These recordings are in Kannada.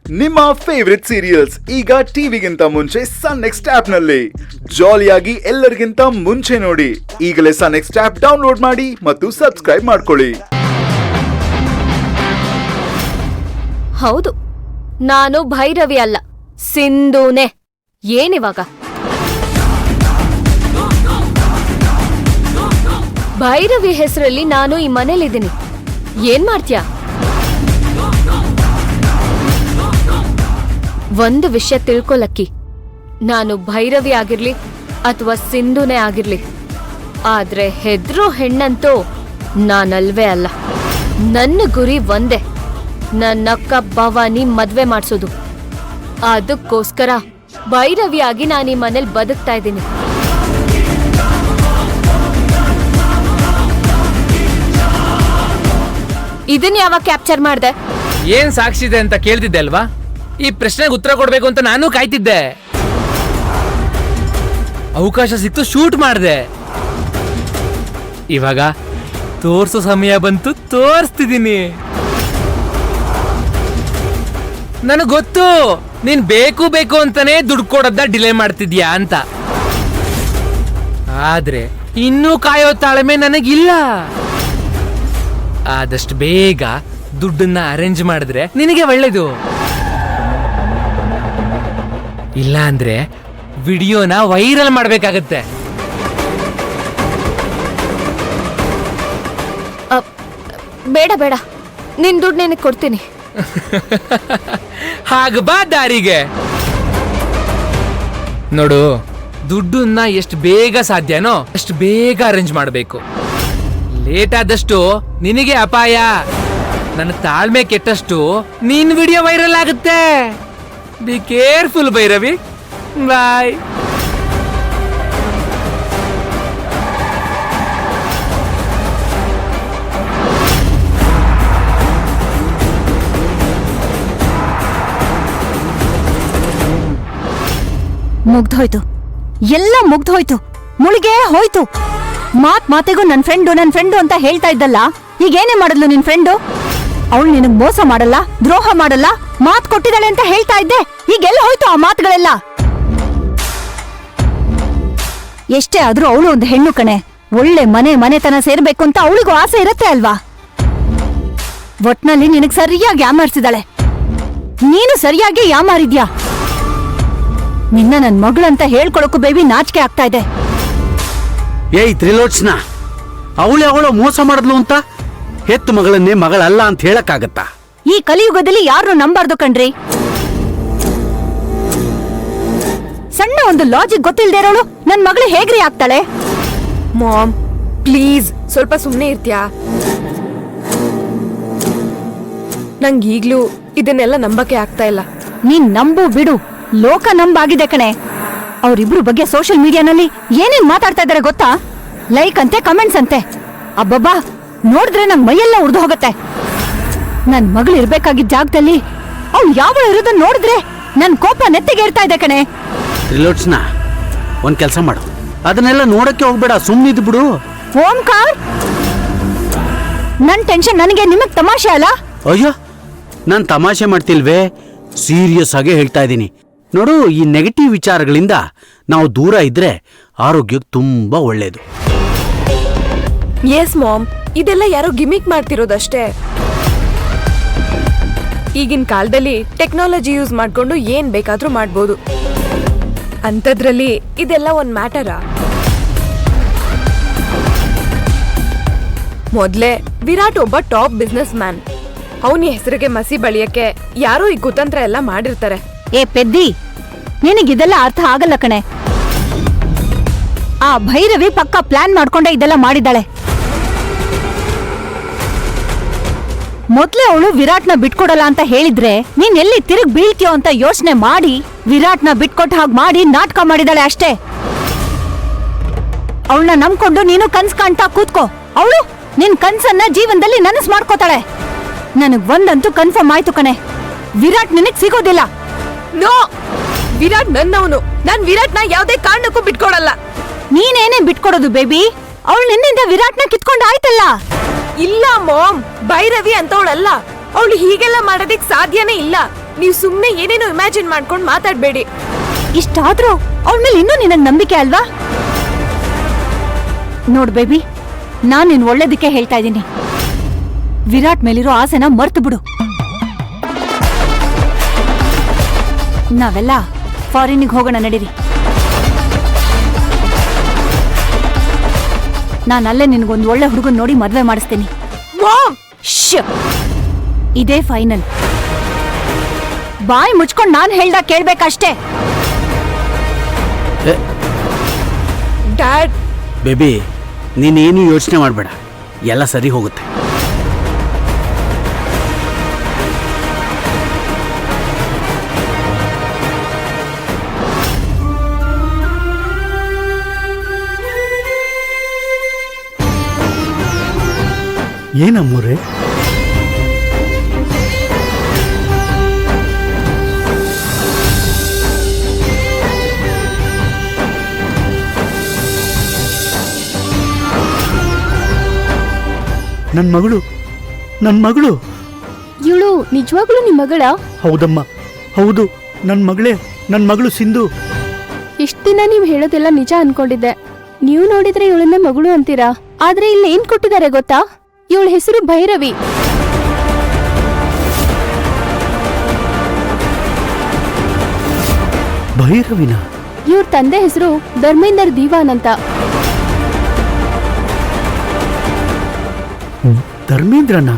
ನಿಮ್ಮ ಫೇವರಿಟ್ ಸೀರಿಯಲ್ಸ್ ಈಗ ಟಿವಿಗಿಂತ ಮುಂಚೆ ಸನ್ ನೆಕ್ಸ್ಟ್ ಆಪ್ ನಲ್ಲಿ ಜಾಲಿಯಾಗಿ ಎಲ್ಲರಿಗಿಂತ ಮುಂಚೆ ನೋಡಿ. ಈಗಲೇ ಸನ್ ನೆಕ್ಸ್ಟ್ ಆಪ್ ಡೌನ್ಲೋಡ್ ಮಾಡಿ ಮತ್ತು ಸಬ್ಸ್ಕ್ರೈಬ್ ಮಾಡ್ಕೊಳ್ಳಿ. ಹೌದು, ನಾನು ಭೈರವಿ ಅಲ್ಲ, ಸಿಂಧೂನೇ. ಏನಿವಾಗ? ಭೈರವಿ ಹೆಸರಲ್ಲಿ ನಾನು ಈ ಮನೇಲಿದ್ದೀನಿ. ಏನ್ ಮಾಡ್ತೀಯಾ? ಒಂದು ವಿಷಯ ತಿಳ್ಕೊಲಕ್ಕಿ, ನಾನು ಭೈರವಿ ಆಗಿರ್ಲಿ ಅಥವಾ ಸಿಂಧುನೇ ಆಗಿರ್ಲಿ, ಆದ್ರೆ ಹೆದ್ರೋ ಹೆಣ್ಣಂತೂ ನಾನಲ್ವೇ ಅಲ್ಲ. ನನ್ನ ಗುರಿ ಒಂದೇ, ನನ್ನಕ್ಕ ಭವಾನಿ ಮದ್ವೆ ಮಾಡ್ಸೋದು. ಅದಕ್ಕೋಸ್ಕರ ಭೈರವಿಯಾಗಿ ನಾನು ಈ ಮನೇಲಿ ಬದುಕ್ತಾ ಇದ್ದೀನಿ. ಇದನ್ನ ಯಾವಾಗ ಕ್ಯಾಪ್ಚರ್ ಮಾಡ್ದೆ? ಏನ್ ಸಾಕ್ಷಿ ಇದೆ ಅಂತ ಕೇಳ್ತಿದ್ದೆ ಅಲ್ವಾ? ಈ ಪ್ರಶ್ನೆಗೆ ಉತ್ತರ ಕೊಡ್ಬೇಕು ಅಂತ ನಾನು ಕಾಯ್ತಿದ್ದೆ. ಅವಕಾಶ ಸಿಕ್ತು, ಶೂಟ್ ಮಾಡಿದೆ. ಇವಾಗ ತೋರ್ಸೋ ಸಮಯ ಬಂತು, ತೋರಿಸ್ತಿದ್ದೀನಿ. ನನಗ್ ಗೊತ್ತು ನೀನ್ ಬೇಕು ಬೇಕು ಅಂತಾನೆ ದುಡ್ಡು ಕೊಡೋದ ಡಿಲೇ ಮಾಡ್ತಿದ್ಯಾ ಅಂತ. ಆದ್ರೆ ಇನ್ನೂ ಕಾಯೋ ತಾಳ್ಮೆ ನನಗಿಲ್ಲ. ಆದಷ್ಟು ಬೇಗ ದುಡ್ಡನ್ನ ಅರೇಂಜ್ ಮಾಡಿದ್ರೆ ನಿನಗೆ ಒಳ್ಳೇದು. ಇಲ್ಲ ಅಂದ್ರೆ ವಿಡಿಯೋನ ವೈರಲ್ ಮಾಡ್ಬೇಕಾಗತ್ತೆ. ಬೇಡ ಬೇಡ, ನಿನ್ ದುಡ್ಡು ನಿನಗೆ ಕೊಡ್ತೀನಿ. ಹಾಗ ಬಾ ದಾರಿಗೆ. ನೋಡು, ದುಡ್ಡನ್ನ ಎಷ್ಟು ಬೇಗ ಸಾಧ್ಯನೋ ಅಷ್ಟು ಬೇಗ ಅರೇಂಜ್ ಮಾಡಬೇಕು. ಲೇಟ್ ಆದಷ್ಟು ನಿನಗೆ ಅಪಾಯ. ನನ್ನ ತಾಳ್ಮೆ ಕೆಟ್ಟಷ್ಟು ನಿನ್ ವಿಡಿಯೋ ವೈರಲ್ ಆಗುತ್ತೆ. Be careful Bhairavi. ಬಾಯ್. ಮುಗ್ದೋಯ್ತು, ಎಲ್ಲ ಮುಗ್ದೋಯ್ತು, ಮುಳುಗೇ ಹೋಯ್ತು. ಮಾತೆಗೂ ನನ್ ಫ್ರೆಂಡು ಅಂತ ಹೇಳ್ತಾ ಇದ್ದಲ್ಲ, ಈಗೇನೇ ಮಾಡಿದ್ಲು ನಿನ್ ಫ್ರೆಂಡು? ಅವಳು ನಿನಗ್ ಮೋಸ ಮಾಡಲ್ಲ, ದ್ರೋಹ ಮಾಡಲ್ಲ, ಮಾತ್ ಕೊಟ್ಟಿದ್ದಾಳೆ ಅಂತ ಹೇಳ್ತಾ ಇದ್ದೆ. ಈಗೆಲ್ಲ ಹೋಯ್ತು ಆ ಮಾತುಗಳೆಲ್ಲ. ಎಷ್ಟೇ ಆದ್ರೂ ಅವಳು ಒಂದು ಹೆಣ್ಣು ಕಣೆ. ಒಳ್ಳೆ ಮನೆತನ ಸೇರ್ಬೇಕು ಅಂತ ಅವಳಿಗೂ ಆಸೆ ಇರತ್ತೆ ಅಲ್ವಾ? ಒಟ್ನಲ್ಲಿ ನಿನಗ್ ಸರಿಯಾಗಿ ಯಾಮಾರಿಸಿದಾಳೆ. ನೀನು ಸರಿಯಾಗಿ ಯಾಮಾರಿದ್ಯಾ. ನಿನ್ನ ನನ್ ಮಗಳಂತ ಹೇಳ್ಕೊಳಕ್ಕೂ ಬೇಬಿ ನಾಚಿಕೆ ಆಗ್ತಾ ಇದೆ. ಏಯ್ ತ್ರಿಲೋಚನ, ಅವಳು ಮೋಸ ಮಾಡಿದ್ಲು ಅಂತ ಹೆತ್ತು ಮಗಳನ್ನೇ ಮಗಳಲ್ಲ ಅಂತ ಹೇಳಕ್ಕಾಗತ್ತಾ? ಈ ಕಲಿಯುಗದಲ್ಲಿ ಯಾರು ನಂಬಾರ್ದು ಕಣ್ರಿ. ಸಣ್ಣ ಒಂದು ಲಾಜಿಕ್ ಗೊತ್ತಿಲ್ದೇ ಇರೋಳು ನನ್ ಮಗಳು ಹೇಗ್ರಿ ಆಗ್ತಾಳೆ? ಮಾಮ್, ಪ್ಲೀಸ್ ಸ್ವಲ್ಪ ಸುಮ್ಮನೆ ಇರ್ತೀಯಾ? ನಂಗೆ ಈಗ್ಲೂ ಇದನ್ನೆಲ್ಲ ನಂಬಕ್ಕೆ ಆಗ್ತಾ ಇಲ್ಲ. ನೀನ್ ನಂಬು ಬಿಡು, ಲೋಕ ನಂಬಾಗಿದೆ ಕಣೆ. ಅವರಿಬ್ರು ಬಗ್ಗೆ ಸೋಷಿಯಲ್ ಮೀಡಿಯಾನಲ್ಲಿ ಏನೇನ್ ಮಾತಾಡ್ತಾ ಇದಾರೆ ಗೊತ್ತಾ? ಲೈಕ್ ಅಂತೆ, ಕಮೆಂಟ್ಸ್ ಅಂತೆ. ಅಬ್ಬಬ್ಬಾ, ನೋಡಿದ್ರೆ ನಂಗ್ ಮೈಯೆಲ್ಲ ಉರ್ದು ಹೋಗತ್ತೆ. ನನ್ ಮಗಳು ಇರ್ಬೇಕಾಗಿದ್ದ ಜಾಗದಲ್ಲಿ ಅವ್ಳು ಯಾವಳು ಇರೋದನ್ನ ನೋಡಿದ್ರೆ ನನ್ ಕೋಪ ನೆತ್ತಿಗೇರ್ತಾ ಇದೆ ಕಣೆ. ತ್ರಿಲೋಚನ, ಒಂದ್ ಕೆಲ್ಸ ಮಾಡು, ಅದನ್ನೆಲ್ಲ ನೋಡಕ್ಕೆ ಹೋಗ್ಬೇಡ, ಸುಮ್ಮನಿದ್ ಬಿಡು. ಓಂಕಾರ್, ನನ್ ಟೆನ್ಷನ್ ನನಗೆ, ನಿಮಗ್ ತಮಾಷೆ ಅಲ್ಲ? ಅಯ್ಯೋ, ನಾನ್ ತಮಾಷೆ ಮಾಡ್ತಿಲ್ವೇ, ಸೀರಿಯಸ್ ಆಗಿ ಹೇಳ್ತಾ ಇದ್ದೀನಿ. ನೋಡು, ಈ ನೆಗೆಟಿವ್ ವಿಚಾರಗಳಿಂದ ನಾವು ದೂರ ಇದ್ರೆ ಆರೋಗ್ಯಕ್ಕೆ ತುಂಬಾ ಒಳ್ಳೇದು. ಎಸ್ ಮಾಮ್, ಇದೆಲ್ಲ ಯಾರೋ ಗಿಮಿಕ್ ಮಾಡ್ತಿರೋದಷ್ಟೇ. ಈಗಿನ ಕಾಲದಲ್ಲಿ ಟೆಕ್ನಾಲಜಿ ಯೂಸ್ ಮಾಡ್ಕೊಂಡು ಏನ್ ಬೇಕಾದ್ರೂ ಮಾಡ್ಬೋದು. ಅಂಥದ್ರಲ್ಲಿ ಇದೆಲ್ಲ ಒಂದ್ ಮ್ಯಾಟರಾ? ಮೊದ್ಲೇ ವಿರಾಟ್ ಒಬ್ಬ ಟಾಪ್ ಬಿಸ್ನೆಸ್ ಮ್ಯಾನ್. ಅವನ ಹೆಸರಿಗೆ ಮಸಿ ಬಳಿಯಕ್ಕೆ ಯಾರೋ ಈ ಕುತಂತ್ರ ಎಲ್ಲ ಮಾಡಿರ್ತಾರೆ. ಏ ಪೆದ್ದಿ, ನಿನಗಿದೆಲ್ಲ ಅರ್ಥ ಆಗಲ್ಲ ಕಣೆ. ಆ ಭೈರವಿ ಪಕ್ಕ ಪ್ಲಾನ್ ಮಾಡ್ಕೊಂಡೆ ಇದೆಲ್ಲ ಮಾಡಿದ್ದಾಳೆ. ಮೊದ್ಲೇ ಅವಳು ವಿರಾಟ್ನ ಬಿಟ್ಕೊಡಲ್ಲ ಅಂತ ಹೇಳಿದ್ರೆ ನೀನ್ ಎಲ್ಲಿ ತಿರುಗ್ ಬೀಳ್ತೀಯೋ ಅಂತ ಯೋಚನೆ ಮಾಡಿ ವಿರಾಟ್ನ ಬಿಟ್ಕೊಟ್ಟ ಹಾಗೆ ಮಾಡಿ ನಾಟಕ ಮಾಡಿದಾಳೆ ಅಷ್ಟೇ. ಅವಳನ್ನ ನಂಬ್ಕೊಂಡು ನೀನು ಕನ್ಸ್ ಕಾಣ್ತಾ ಕೂತ್ಕೋ. ಅವಳು ನಿನ್ ಕನ್ಸನ್ನ ಜೀವನದಲ್ಲಿ ನನಸ್ ಮಾಡ್ಕೋತಾಳೆ. ನನಗ್ ಒಂದಂತೂ ಕನ್ಫರ್ಮ್ ಆಯ್ತು ಕಣೆ, ವಿರಾಟ್ ನಿನಗ್ ಸಿಗೋದಿಲ್ಲ. ನೋ, ವಿರಾಟ್ ನನ್ನವನು. ನಾನ್ ವಿರಾಟ್ನ ಯಾವ್ದೇ ಕಾರಣಕ್ಕೂ ಬಿಟ್ಕೊಡಲ್ಲ. ನೀನೇನೇ ಬಿಟ್ಕೊಡೋದು ಬೇಬಿ? ಅವಳು ನಿನ್ನಿಂದ ವಿರಾಟ್ನ ಕಿತ್ಕೊಂಡ್ ಆಯ್ತಲ್ಲ. ಇಲ್ಲ ಮಾಮ್, ಭೈರವಿ ಅಂತವಳಲ್ಲ. ಅವಳು ಹೀಗೆಲ್ಲ ಮಾಡೋದಿಕ್ ಸಾಧ್ಯನೇ ಇಲ್ಲ. ನೀವು ಸುಮ್ನೆ ಏನೇನೋ ಇಮ್ಯಾಜಿನ್ ಮಾಡ್ಕೊಂಡು ಮಾತಾಡ್ಬೇಡಿ. ಇಷ್ಟಾದ್ರೂ ಅವಳ ಮೇಲೆ ಇನ್ನೂ ನಿನಗ್ ನಂಬಿಕೆ ಅಲ್ವಾ? ನೋಡ್ ಬೇಬಿ, ನಾನ್ ನಿನ್ ಒಳ್ಳೇದಕ್ಕೆ ಹೇಳ್ತಾ ಇದ್ದೀನಿ. ವಿರಾಟ್ ಮೇಲಿರೋ ಆಸೆನ ಮರ್ತು ಬಿಡು. ನಾವೆಲ್ಲ ಫಾರಿನ್ನಿಗೆ ಹೋಗೋಣ ನಡೀರಿ. ನಾನು ಅಲ್ಲೇ ನಿನ್ಗೊಂದು ಒಳ್ಳೆ ಹುಡುಗನ್ ನೋಡಿ ಮದ್ವೆ ಮಾಡಿಸ್ತೀನಿ. ಇದೇ ಫೈನಲ್. ಬಾಯಿ ಮುಚ್ಕೊಂಡು ನಾನ್ ಹೇಳ್ದಾಗ ಕೇಳ್ಬೇಕಷ್ಟೇ. ಡ್ಯಾಡ್, ಬೇಬಿ, ನೀನೇನು ಯೋಚನೆ ಮಾಡಬೇಡ, ಎಲ್ಲ ಸರಿ ಹೋಗುತ್ತೆ. ಏನಮ್ಮೂರೆ? ನನ್ ಮಗಳು ಇವಳು ನಿಜವಾಗ್ಲೂ ನಿಮ್ ಮಗಳ? ಹೌದಮ್ಮ, ಹೌದು, ನನ್ ಮಗಳು ಸಿಂಧು. ಇಷ್ಟ ದಿನ ನೀವ್ ಹೇಳೋದೆಲ್ಲ ನಿಜ ಅನ್ಕೊಂಡಿದ್ದೆ. ನೀವು ನೋಡಿದ್ರೆ ಇವಳನ್ನ ಮಗಳು ಅಂತೀರಾ, ಆದ್ರೆ ಇಲ್ಲಿ ಏನ್ ಕೊಟ್ಟಿದ್ದಾರೆ ಗೊತ್ತಾ? ಇವಳ ಹೆಸರು ಭೈರವಿ. ಭೈರವಿನ? ಇವ್ರ ತಂದೆ ಹೆಸರು ಧರ್ಮೇಂದರ್ ದಿವಾನ್ ಅಂತ. ಧರ್ಮೇಂದ್ರನ?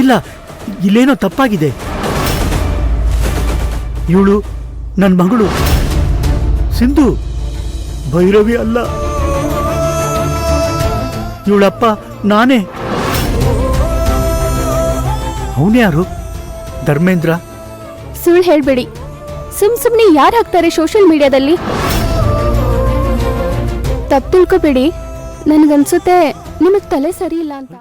ಇಲ್ಲ, ಇಲ್ಲೇನೋ ತಪ್ಪಾಗಿದೆ. ಇವಳು ನನ್ ಮಗಳು ಸಿಂಧು, ಭೈರವಿ ಅಲ್ಲ. ಇವಳಪ್ಪ ನಾನೇ. ಅವನ್ಯಾರು? ಧರ್ಮೇಂದ್ರ? ಸುಳ್ಳು ಹೇಳ್ಬೇಡಿ. ಸುಮ್ನೆ ಯಾರು ಹಾಕ್ತಾರೆ ಸೋಷಿಯಲ್ ಮೀಡಿಯಾದಲ್ಲಿ? ತಪ್ಪು ತಿಳ್ಕೊಬೇಡಿ. ನನ್ಗನ್ಸುತ್ತೆ ನಿಮಗ್ ತಲೆ ಸರಿ ಇಲ್ಲ ಅಂತ.